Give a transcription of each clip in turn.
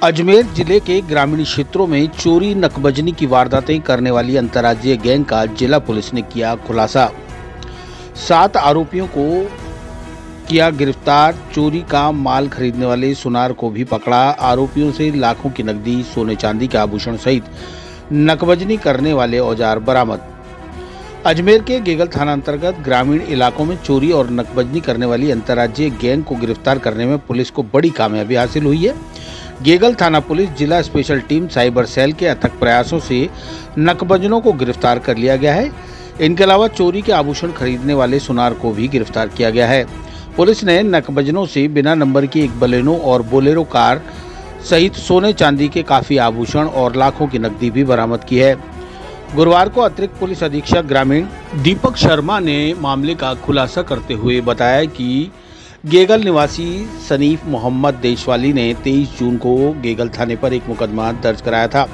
अजमेर जिले के ग्रामीण क्षेत्रों में चोरी नकबजनी की वारदातें करने वाली अंतर्राज्यीय गैंग का जिला पुलिस ने किया खुलासा। 7 आरोपियों को किया गिरफ्तार। चोरी का माल खरीदने वाले सुनार को भी पकड़ा। आरोपियों से लाखों की नकदी, सोने चांदी के आभूषण सहित नकबजनी करने वाले औजार बरामद। अजमेर के गेगल थाना अंतर्गत ग्रामीण इलाकों में चोरी और नकबजनी करने वाली अंतर्राज्यीय गैंग को गिरफ्तार करने में पुलिस को बड़ी कामयाबी हासिल हुई है। गेगल थाना पुलिस जिला स्पेशल टीम साइबर सेल के अथक प्रयासों से नकबजनों को गिरफ्तार कर लिया गया है। इनके अलावा चोरी के आभूषण खरीदने वाले सुनार को भी गिरफ्तार किया गया है। पुलिस ने नकबजनों से बिना नंबर की एक बलेनो और बोलेरो कार सहित सोने चांदी के काफी आभूषण और लाखों की नकदी भी बरामद की है। गुरुवार को अतिरिक्त पुलिस अधीक्षक ग्रामीण दीपक शर्मा ने मामले का खुलासा करते हुए बताया कि गेगल निवासी सनीफ मोहम्मद देशवाली ने 23 जून को गेगल थाने पर एक मुकदमा दर्ज कराया था,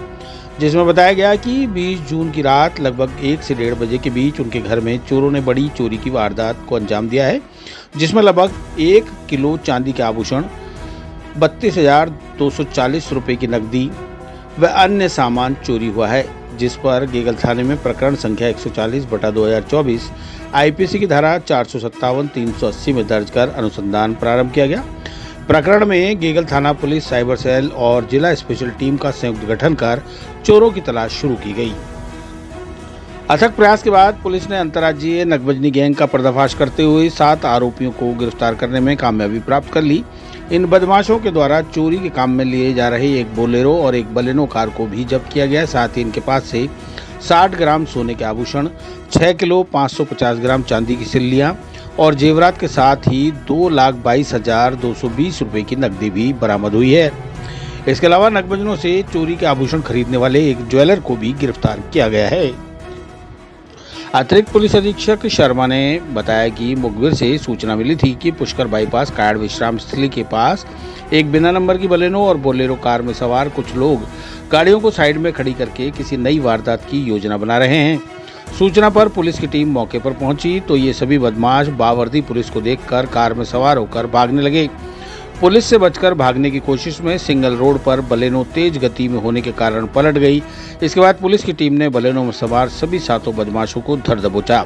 जिसमें बताया गया कि 20 जून की रात लगभग 1 से 1:30 बजे के बीच उनके घर में चोरों ने बड़ी चोरी की वारदात को अंजाम दिया है, जिसमें लगभग 1 किलो चांदी के आभूषण, 32,240 रुपये की नकदी व अन्य सामान चोरी हुआ है, जिस पर गेगल थाने में प्रकरण संख्या 140/2024 आईपीसी की धारा 457, 380 में दर्ज कर अनुसंधान प्रारंभ किया गया। प्रकरण में गेगल थाना पुलिस, साइबर सेल और जिला स्पेशल टीम का संयुक्त गठन कर चोरों की तलाश शुरू की गई। अथक प्रयास के बाद पुलिस ने अंतर्राज्यीय नकबजनी गैंग का पर्दाफाश करते हुए 7 आरोपियों को गिरफ्तार करने में कामयाबी प्राप्त कर ली। इन बदमाशों के द्वारा चोरी के काम में लिए जा रहे एक बोलेरो और एक बलेनो कार को भी जब्त किया गया। साथ ही इनके पास से 60 ग्राम सोने के आभूषण, 6 किलो 550 ग्राम चांदी की सिल्लियां और जेवरात के साथ ही 2,22,220 रुपये की नकदी भी बरामद हुई है। इसके अलावा नकबजनों से चोरी के आभूषण खरीदने वाले एक ज्वेलर को भी गिरफ्तार किया गया है। अतिरिक्त पुलिस अधीक्षक शर्मा ने बताया कि मुखबिर से सूचना मिली थी कि पुष्कर बाईपास कायड़ विश्राम स्थली के पास एक बिना नंबर की बलेनो और बोलेरो कार में सवार कुछ लोग गाड़ियों को साइड में खड़ी करके किसी नई वारदात की योजना बना रहे हैं। सूचना पर पुलिस की टीम मौके पर पहुंची तो ये सभी बदमाश बावर्दी पुलिस को देखकर कार में सवार होकर भागने लगे। पुलिस से बचकर भागने की कोशिश में सिंगल रोड पर बलेनो तेज गति में होने के कारण पलट गई। इसके बाद पुलिस की टीम ने बलेनो में सवार सभी 7 बदमाशों को धर दबोचा।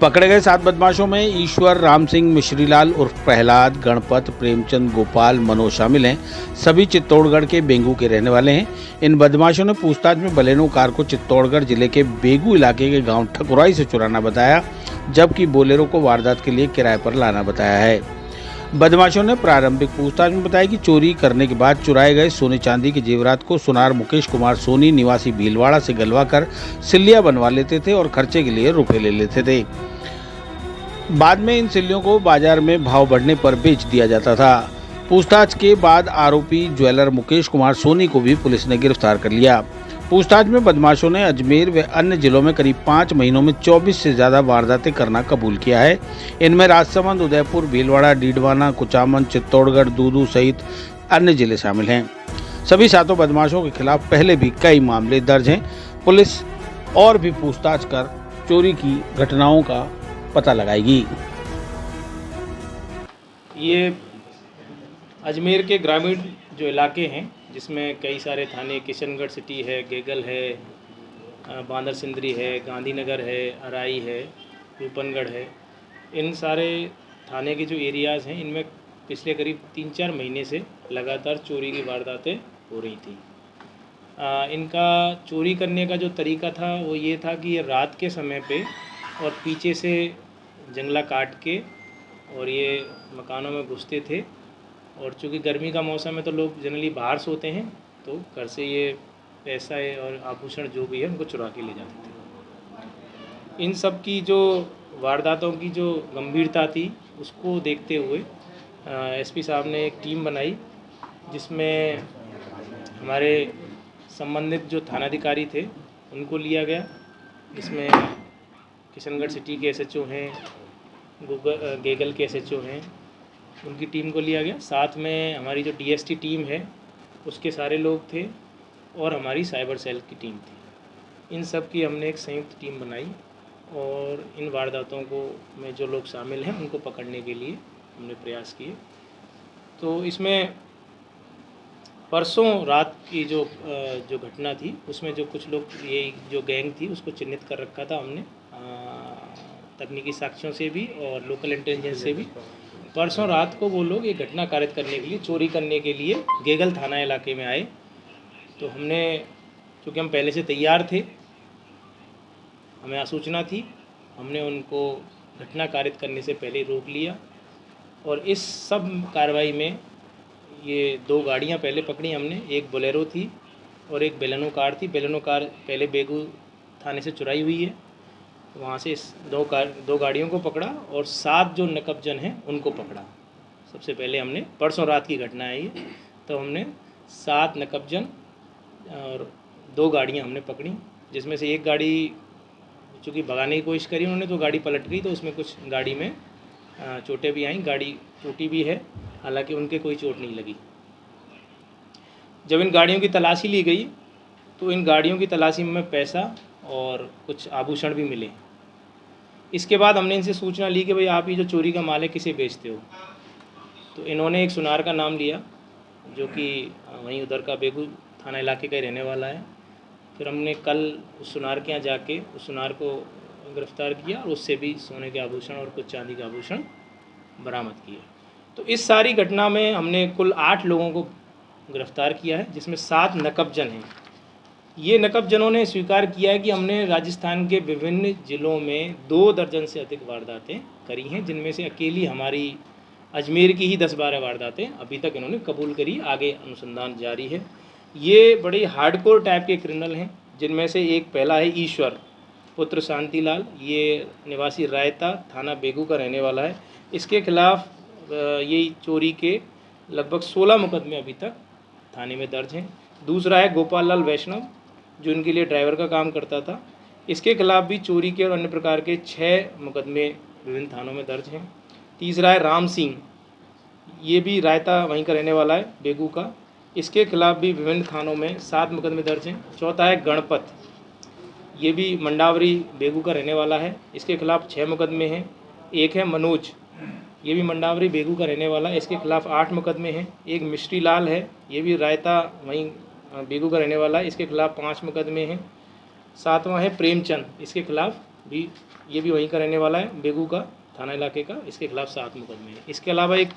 पकड़े गए 7 बदमाशों में ईश्वर राम सिंह, मिश्रीलाल उर्फ प्रहलाद, गणपत, प्रेमचंद, गोपाल, मनोज शामिल हैं। सभी चित्तौड़गढ़ के बेंगू के रहने वाले हैं। इन बदमाशों ने पूछताछ में बलेनो कार को चित्तौड़गढ़ जिले के बेगू इलाके के गांव ठकुराई से चुराना बताया, जबकि बोलेरो को वारदात के लिए किराए पर लाना बताया है। बदमाशों ने प्रारंभिक पूछताछ में बताया कि चोरी करने के बाद चुराए गए सोने चांदी के जेवरात को सुनार मुकेश कुमार सोनी निवासी भीलवाड़ा से गलवा कर सिल्लियां बनवा लेते थे और खर्चे के लिए रुपए ले लेते थे। बाद में इन सिल्लियों को बाजार में भाव बढ़ने पर बेच दिया जाता था। पूछताछ के बाद आरोपी ज्वेलर मुकेश कुमार सोनी को भी पुलिस ने गिरफ्तार कर लिया। पूछताछ में बदमाशों ने अजमेर व अन्य जिलों में करीब 5 महीनों में 24 से ज्यादा वारदातें करना कबूल किया है। इनमें राजसमंद, उदयपुर, भीलवाड़ा, डीडवाना, कुचामन, चित्तौड़गढ़, दूदू सहित अन्य जिले शामिल हैं। सभी 7 बदमाशों के खिलाफ पहले भी कई मामले दर्ज हैं। पुलिस और भी पूछताछ कर चोरी की घटनाओं का पता लगाएगी। ये अजमेर के ग्रामीण जो इलाके हैं, जिसमें कई सारे थाने, किशनगढ़ सिटी है, गेगल है, बांदर सिंदरी है, गांधीनगर है, अराई है, रूपनगढ़ है, इन सारे थाने के जो एरियाज़ हैं, इनमें पिछले करीब 3-4 महीने से लगातार चोरी की वारदातें हो रही थी। इनका चोरी करने का जो तरीका था वो ये था कि ये रात के समय पे और पीछे से जंगला काट के और ये मकानों में घुसते थे। और चूँकि गर्मी का मौसम है तो लोग जनरली बाहर सोते हैं, तो घर से ये पैसा है और आभूषण जो भी है उनको चुरा के ले जाते थे। इन सब की जो वारदातों की जो गंभीरता थी उसको देखते हुए एसपी साहब ने एक टीम बनाई, जिसमें हमारे संबंधित जो थानाधिकारी थे उनको लिया गया। इसमें किशनगढ़ सिटी के एसएचओ हैं, गेगल के एसएचओ हैं, उनकी टीम को लिया गया। साथ में हमारी जो डीएसटी टीम है उसके सारे लोग थे और हमारी साइबर सेल की टीम थी। इन सब की हमने एक संयुक्त टीम बनाई और इन वारदातों को में जो लोग शामिल हैं उनको पकड़ने के लिए हमने प्रयास किए। तो इसमें परसों रात की जो घटना थी उसमें जो कुछ लोग, ये जो गैंग थी उसको चिन्हित कर रखा था हमने तकनीकी साक्ष्यों से भी और लोकल इंटेलिजेंस से भी। परसों रात को वो लोग ये घटना कारित करने के लिए, चोरी करने के लिए गेगल थाना इलाके में आए। तो हमने, चूँकि हम पहले से तैयार थे, हमें आसूचना थी, हमने उनको घटना कारित करने से पहले रोक लिया। और इस सब कार्रवाई में ये 2 गाड़ियाँ पहले पकड़ी हमने, एक बोलेरो थी और एक बेलेनो कार थी। बेलेनो कार पहले बेगू थाने से चुराई हुई है, वहाँ से इस 2 गाड़ियों को पकड़ा और 7 जो नकबजन हैं उनको पकड़ा। सबसे पहले हमने, परसों रात की घटना है ये, तो हमने 7 नकबजन और 2 गाड़ियाँ हमने पकड़ी, जिसमें से एक गाड़ी चूँकि भगाने की कोशिश करी उन्होंने तो गाड़ी पलट गई, तो उसमें कुछ गाड़ी में चोटें भी आईं, गाड़ी टूटी भी है, हालांकि उनके कोई चोट नहीं लगी। जब इन गाड़ियों की तलाशी ली गई तो इन गाड़ियों की तलाशी में पैसा और कुछ आभूषण भी मिले। इसके बाद हमने इनसे सूचना ली कि भाई आप ये जो चोरी का माल है किसे बेचते हो। तो इन्होंने एक सुनार का नाम लिया जो कि वहीं उधर का बेगू थाना इलाके का ही रहने वाला है। फिर हमने कल उस सुनार के यहाँ जाके उस सुनार को गिरफ्तार किया और उससे भी सोने के आभूषण और कुछ चांदी के आभूषण बरामद किए। तो इस सारी घटना में हमने कुल 8 लोगों को गिरफ्तार किया है, जिसमें 7 नकबजन हैं। ये नकबजनों ने स्वीकार किया है कि हमने राजस्थान के विभिन्न ज़िलों में 2 दर्जन से अधिक वारदातें करी हैं, जिनमें से अकेली हमारी अजमेर की ही 10-12 वारदातें अभी तक इन्होंने कबूल करी, आगे अनुसंधान जारी है। ये बड़े हार्डकोर टाइप के क्रिमिनल हैं, जिनमें से एक पहला है ईश्वर पुत्र शांतिलाल, ये निवासी रायता थाना बेगू का रहने वाला है। इसके खिलाफ यही चोरी के लगभग 16 मुकदमे अभी तक थाने में दर्ज हैं। दूसरा है गोपाल लाल वैष्णव, जो इनके लिए ड्राइवर का काम करता था। इसके खिलाफ भी चोरी के और अन्य प्रकार के 6 मुकदमे विभिन्न थानों में दर्ज हैं। तीसरा है राम सिंह, ये भी रायता वहीं का रहने वाला है बेगू का, इसके खिलाफ भी विभिन्न थानों में 7 मुकदमे दर्ज हैं। चौथा है गणपत, ये भी मंडावरी बेगू का रहने वाला है, इसके खिलाफ 6 मुकदमे हैं। एक है मनोज, ये भी मंडावरी बेगू का रहने वाला है, इसके खिलाफ 8 मुकदमे हैं। एक मिश्री लाल है, ये भी रायता वहीं बेगू का रहने वाला है, इसके खिलाफ 5 मुकदमे हैं। 7वां है प्रेमचंद, इसके खिलाफ भी, ये भी वहीं का रहने वाला है बेगू का थाना इलाके का, इसके खिलाफ 7 मुकदमे हैं। इसके अलावा एक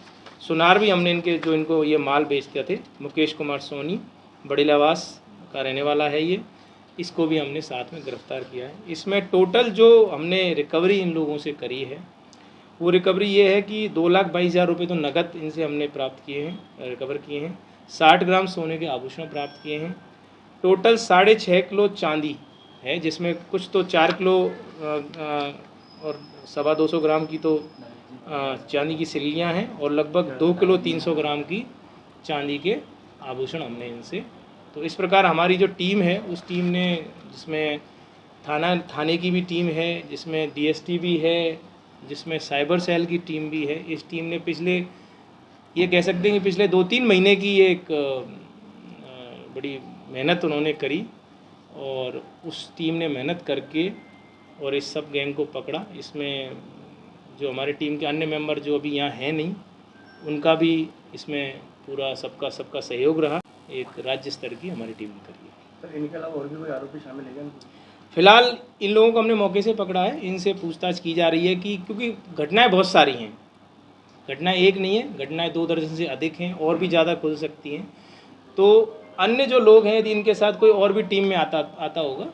सुनार भी हमने इनके, जो इनको ये माल बेचते थे, मुकेश कुमार सोनी बड़ीलावास का रहने वाला है ये, इसको भी हमने साथ में गिरफ्तार किया है। इसमें टोटल जो हमने रिकवरी इन लोगों से करी है वो रिकवरी ये है कि 2,22,000 रुपये तो नकद इनसे हमने प्राप्त किए हैं, रिकवर किए हैं। 60 ग्राम सोने के आभूषण प्राप्त किए हैं। टोटल 6.5 किलो चांदी है, जिसमें कुछ तो 4 किलो और 225 ग्राम की तो चांदी की सिल्लियाँ हैं और लगभग 2 किलो 300 ग्राम की चांदी के आभूषण हमने इनसे। तो इस प्रकार हमारी जो टीम है उस टीम ने, जिसमें थाने की भी टीम है, जिसमें डीएसटी भी है, जिसमें साइबर सेल की टीम भी है, इस टीम ने पिछले, ये कह सकते हैं कि पिछले 2-3 महीने की एक बड़ी मेहनत उन्होंने करी और उस टीम ने मेहनत करके और इस सब गैंग को पकड़ा। इसमें जो हमारे टीम के अन्य मेंबर जो अभी यहाँ हैं नहीं, उनका भी इसमें पूरा सबका सहयोग रहा। एक राज्य स्तर की हमारी टीम ने करी है। सर, इनके अलावा और भी कोई आरोपी शामिल है क्या? फिलहाल इन लोगों को हमने मौके से पकड़ा है, इनसे पूछताछ की जा रही है कि, क्योंकि घटनाएं बहुत सारी हैं, घटनाएं एक नहीं है, घटनाएं 2 दर्जन से अधिक हैं और भी ज़्यादा खुल सकती हैं। तो अन्य जो लोग हैं यदि इनके साथ कोई और भी टीम में आता होगा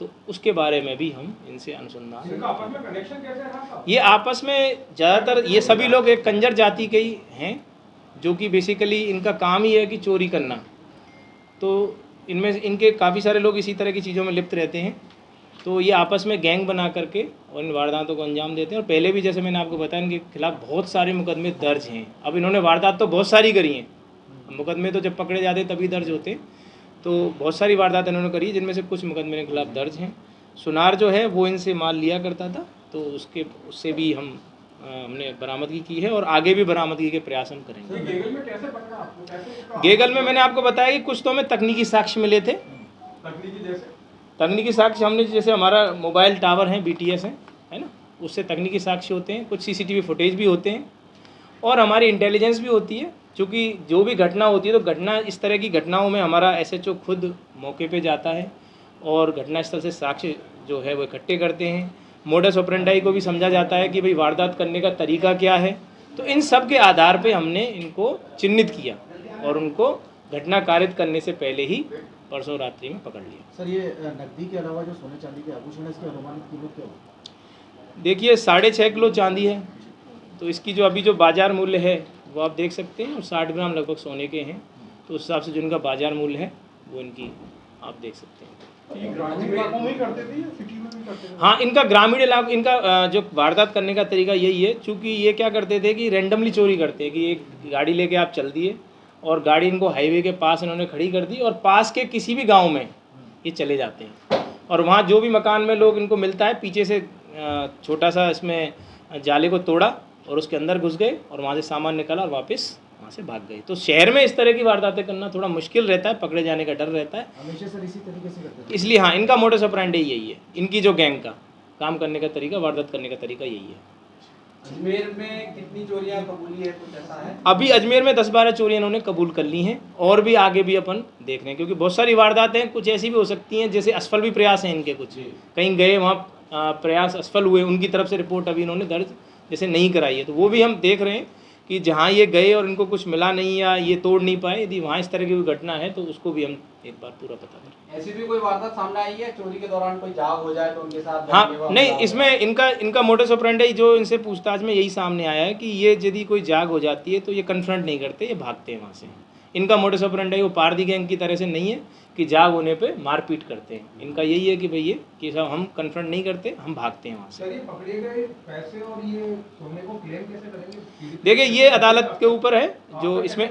तो उसके बारे में भी हम इनसे अनुसंधान। इनका आपस में कनेक्शन कैसे रहा? ये आपस में ज़्यादातर ये सभी लोग एक कंजर जाति के ही हैं, जो कि बेसिकली इनका काम ही है कि चोरी करना। तो इनमें इनके काफ़ी सारे लोग इसी तरह की चीज़ों में लिप्त रहते हैं। तो ये आपस में गैंग बना करके और इन वारदातों को अंजाम देते हैं। और पहले भी जैसे मैंने आपको बताया इनके खिलाफ बहुत सारे मुकदमे दर्ज हैं। अब इन्होंने वारदात तो बहुत सारी करी हैं, मुकदमे तो जब पकड़े जाते तभी दर्ज होते, तो बहुत सारी वारदात इन्होंने करी, जिनमें से कुछ मुकदमे के खिलाफ दर्ज हैं। सुनार जो है वो इनसे माल लिया करता था, तो उससे भी हमने बरामदगी की है और आगे भी बरामदगी के प्रयास हम करेंगे। गेगल में कैसे पकड़ा आपको? गेगल में मैंने आपको बताया कि कुछ तो हमें तकनीकी साक्ष्य मिले थे। तकनीकी साक्ष्य हमने, जैसे हमारा मोबाइल टावर है, BTS है ना, उससे तकनीकी साक्ष्य होते हैं, कुछ CCTV फुटेज भी होते हैं और हमारी इंटेलिजेंस भी होती है। चूँकि जो भी घटना होती है तो घटना इस तरह की घटनाओं में हमारा एसएचओ खुद मौके पे जाता है और घटनास्थल से साक्ष्य जो है वो इकट्ठे करते हैं। मोडस ऑपरेंडाई को भी समझा जाता है कि भाई वारदात करने का तरीका क्या है। तो इन सब के आधार पे हमने इनको चिन्हित किया और उनको घटना कारित करने से पहले ही परसों रात्रि में पकड़ लिया। सर, ये नकदी के अलावा जो सोने चांदी के आभूषण है, इसकी अनुमानित कीमत क्या होगी? देखिए 6.5 किलो चांदी है, तो इसकी जो अभी जो बाज़ार मूल्य है वो आप देख सकते हैं, और 60 ग्राम लगभग सोने के हैं, तो उस हिसाब से जो इनका बाज़ार मूल्य है वो इनकी आप देख सकते हैं। ये ग्रामीण इलाकों में ही करते थे या सिटी में भी करते थे? हाँ, इनका ग्रामीण इलाका, इनका जो वारदात करने का तरीका यही है। चूँकि ये क्या करते थे कि रैंडमली चोरी करते हैं कि एक गाड़ी लेके आप चल दिए और गाड़ी इनको हाईवे के पास इन्होंने खड़ी कर दी और पास के किसी भी गांव में ये चले जाते हैं, और वहाँ जो भी मकान में लोग इनको मिलता है पीछे से छोटा सा इसमें जाले को तोड़ा और उसके अंदर घुस गए और वहाँ से सामान निकाला और वापस वहाँ से भाग गए। तो शहर में इस तरह की वारदातें करना थोड़ा मुश्किल रहता है, पकड़े जाने का डर रहता है। हमेशा सर इसी तरीके से करते थे? इसलिए हाँ, इनका मोडस ऑपरेंडी यही है, इनकी जो गैंग का काम करने का तरीका, वारदात करने का तरीका यही है। अजमेर में कितनी चोरियां कबूली है, कुछ ऐसा है? अभी अजमेर में 10-12 चोरियां इन्होंने कबूल कर ली हैं और भी आगे भी अपन देख रहे हैं, क्योंकि बहुत सारी वारदातें हैं। कुछ ऐसी भी हो सकती हैं जैसे असफल भी प्रयास हैं इनके, कुछ कहीं गए वहाँ प्रयास असफल हुए, उनकी तरफ से रिपोर्ट अभी इन्होंने दर्ज जैसे नहीं कराई है, तो वो भी हम देख रहे हैं कि जहाँ ये गए और इनको कुछ मिला नहीं या ये तोड़ नहीं पाए, यदि वहाँ इस तरह की कोई घटना है तो उसको भी हम एक बार पूरा पता करें। ऐसी भी कोई वारदात सामने आई है चोरी के दौरान कोई जाग हो जाए तो उनके साथ? हाँ, नहीं, इसमें इनका मोडस ऑपरेंडी जो इनसे पूछताछ में यही सामने आया है कि ये यदि कोई जाग हो जाती है तो ये कन्फ्रंट नहीं करते, ये भागते हैं वहाँ से। इनका मोडस ऑपरेंडी वो पारदी गैंग की तरह से नहीं है कि जाग होने पे मारपीट करते हैं। इनका यही है कि भाई ये कि साहब हम कन्फ्रंट नहीं करते, हम भागते हैं वहाँ से। सर, ये पकड़े गए पैसे और ये सोने को क्लेम कैसे करेंगे? देखिए ये अदालत के ऊपर है, जो इसमें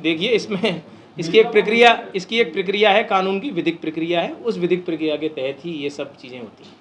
देखिए इसमें इसकी एक प्रक्रिया है, कानून की विधिक प्रक्रिया है, उस विधिक प्रक्रिया के तहत ही ये सब चीज़ें होती हैं।